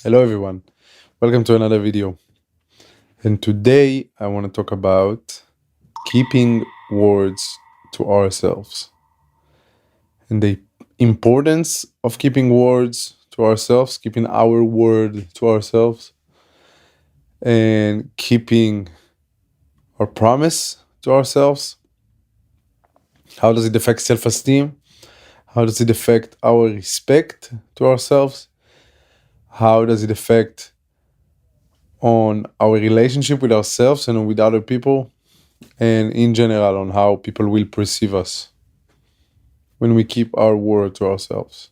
Hello everyone, welcome to another video. And today I want to talk about keeping words to ourselves and the importance of keeping words to ourselves, keeping our word to ourselves, and keeping our promise to ourselves. How does it affect self-esteem? How does it affect our respect to ourselves? How does it affect on our relationship with ourselves and with other people, and in general on how people will perceive us when we keep our word to ourselves?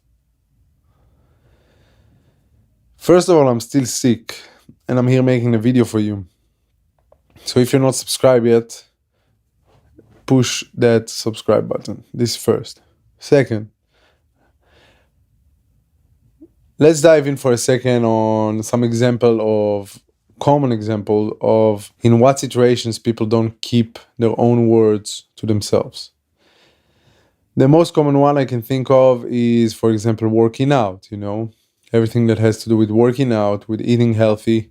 First of all, I'm still sick and I'm here making a video for you. So if you're not subscribed yet, push that subscribe button. This first. Second, let's dive in for a second on some common example of in what situations people don't keep their own words to themselves. The most common one I can think of is, for example, working out, everything that has to do with working out, with eating healthy.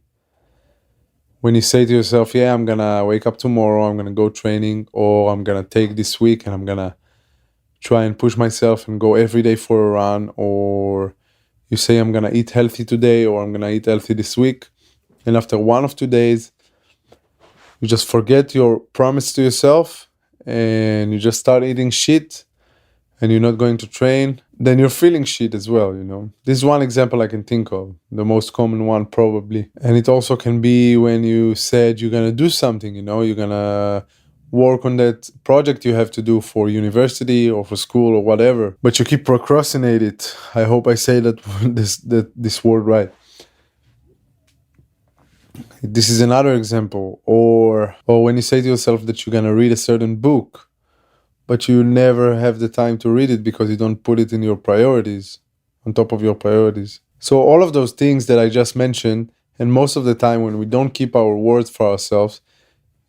When you say to yourself, yeah, I'm going to wake up tomorrow, I'm going to go training, or I'm going to take this week and I'm going to try and push myself and go every day for a run, or you say, I'm going to eat healthy today, or I'm going to eat healthy this week. And after 1 or 2 days, you just forget your promise to yourself and you just start eating shit and you're not going to train, then you're feeling shit as well, This is one example I can think of, the most common one probably. And it also can be when you said you're going to do something, you're going to work on that project you have to do for university or for school or whatever, but you keep procrastinate it. I hope I say that this word right. This is another example. Or when you say to yourself that you're going to read a certain book, but you never have the time to read it because you don't put it in your priorities, on top of your priorities. So all of those things that I just mentioned, and most of the time when we don't keep our words for ourselves,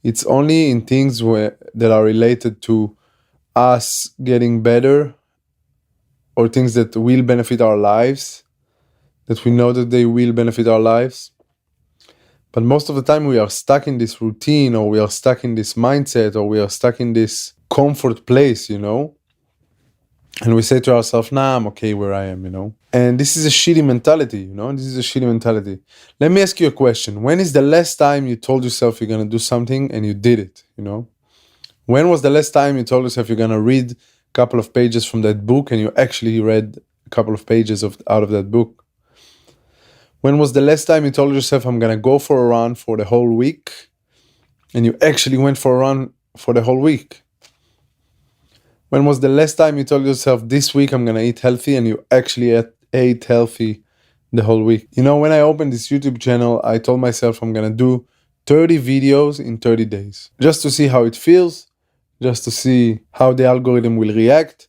it's only in things that are related to us getting better, or things that will benefit our lives, that we know that they will benefit our lives. But most of the time we are stuck in this routine, or we are stuck in this mindset, or we are stuck in this comfort place, and we say to ourselves, nah, I'm okay where I am, and this is a shitty mentality, Let me ask you a question. When is the last time you told yourself you're going to do something and you did it, When was the last time you told yourself you're going to read a couple of pages from that book and you actually read a couple of pages out of that book? When was the last time you told yourself, I'm going to go for a run for the whole week, and you actually went for a run for the whole week? When was the last time you told yourself, this week I'm going to eat healthy, and you actually ate healthy the whole week? When I opened this YouTube channel, I told myself I'm going to do 30 videos in 30 days, just to see how it feels, just to see how the algorithm will react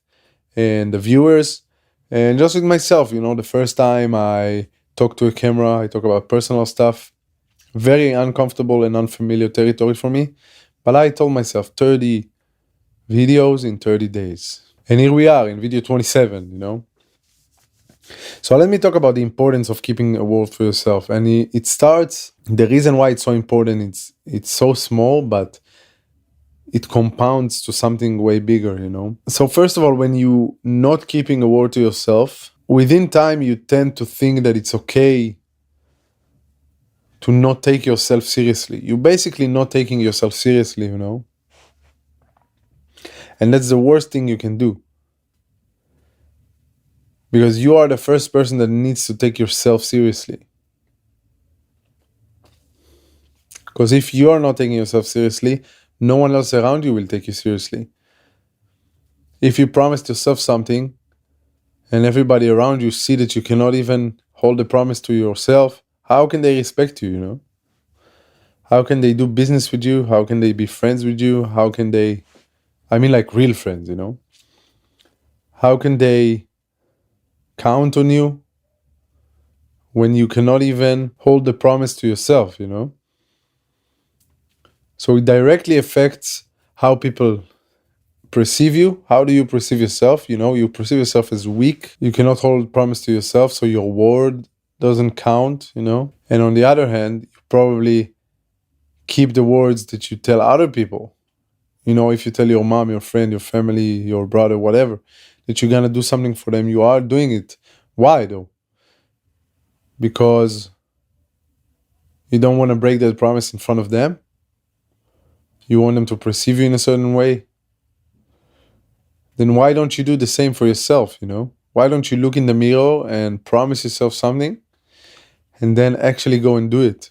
and the viewers, and just with myself, the first time I talk to a camera, I talk about personal stuff, very uncomfortable and unfamiliar territory for me. But I told myself 30 videos in 30 days. And here we are in video 27, So let me talk about the importance of keeping a word for yourself. And it starts, the reason why it's so important, it's so small, but it compounds to something way bigger, So first of all, when you not keeping a word to yourself, within time, you tend to think that it's okay to not take yourself seriously. You're basically not taking yourself seriously, And that's the worst thing you can do. Because you are the first person that needs to take yourself seriously. Because if you are not taking yourself seriously, no one else around you will take you seriously. If you promised yourself something, and everybody around you see that you cannot even hold the promise to yourself, how can they respect you, How can they do business with you? How can they be friends with you? How can they, like real friends, How can they count on you when you cannot even hold the promise to yourself, So it directly affects how people perceive you. How do you perceive yourself? You perceive yourself as weak. You cannot hold promise to yourself, so your word doesn't count, you know. And on the other hand, you probably keep the words that you tell other people. You know, if you tell your mom, your friend, your family, your brother, whatever, that you're gonna do something for them, you are doing it. Why though? Because you don't want to break that promise in front of them. You want them to perceive you in a certain way. Then why don't you do the same for yourself, you know? Why don't you look in the mirror and promise yourself something and then actually go and do it?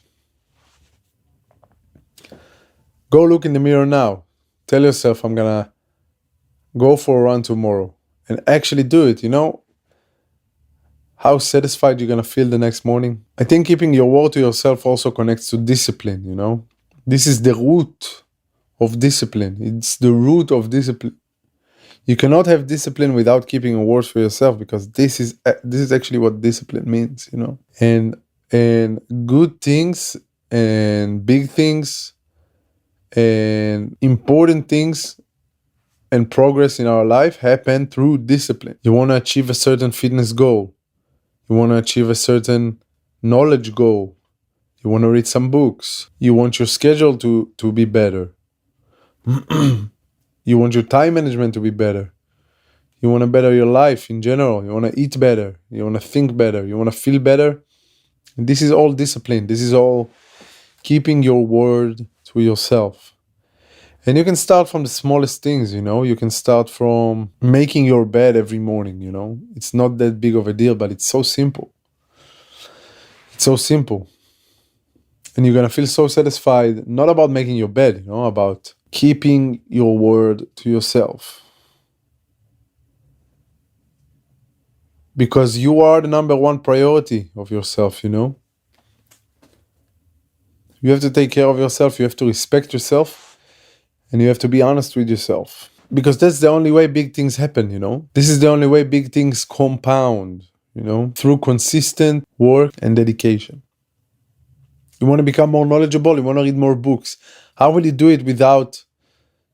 Go look in the mirror now. Tell yourself, I'm gonna go for a run tomorrow, and actually do it, you know? How satisfied you're gonna feel the next morning. I think keeping your word to yourself also connects to discipline, you know? This is the root of discipline. It's the root of discipline. You cannot have discipline without keeping a word for yourself, because this is actually what discipline means, you know? And good things and big things and important things and progress in our life happen through discipline. You want to achieve a certain fitness goal. You want to achieve a certain knowledge goal. You want to read some books. You want your schedule to be better. You want your time management to be better. You want to better your life in general. You want to eat better. You want to think better. You want to feel better. And this is all discipline. This is all keeping your word to yourself. And you can start from the smallest things, you know. You can start from making your bed every morning, you know. It's not that big of a deal, but it's so simple. It's so simple. And you're going to feel so satisfied, not about making your bed, you know, about keeping your word to yourself. Because you are the number one priority of yourself, you know. You have to take care of yourself. You have to respect yourself. And you have to be honest with yourself. Because that's the only way big things happen, you know. This is the only way big things compound, you know, through consistent work and dedication. You want to become more knowledgeable. You want to read more books. How will you do it without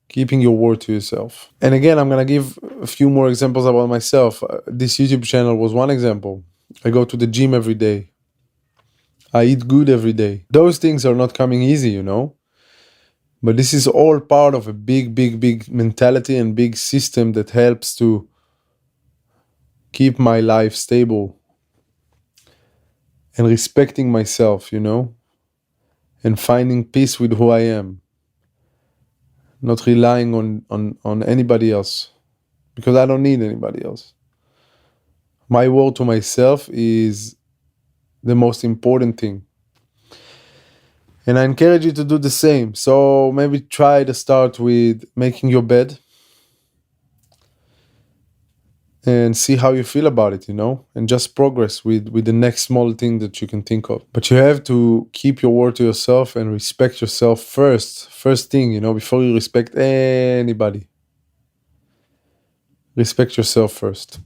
keeping your word to yourself? And again, I'm going to give a few more examples about myself. This YouTube channel was one example. I go to the gym every day. I eat good every day. Those things are not coming easy, you know. But this is all part of a big, big, big mentality and big system that helps to keep my life stable and respecting myself, you know, and finding peace with who I am, not relying on anybody else, because I don't need anybody else. My word to myself is the most important thing. And I encourage you to do the same. So maybe try to start with making your bed and see how you feel about it, you know, and just progress with the next small thing that you can think of. But you have to keep your word to yourself and respect yourself first. First thing, you know, before you respect anybody. Respect yourself first.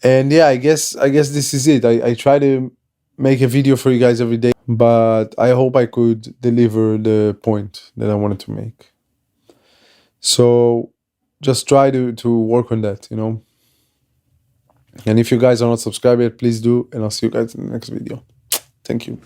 And yeah, I guess this is it. I try to make a video for you guys every day, but I hope I could deliver the point that I wanted to make. So just try to work on that, you know. And if you guys are not subscribed yet, please do, and I'll see you guys in the next video. Thank you.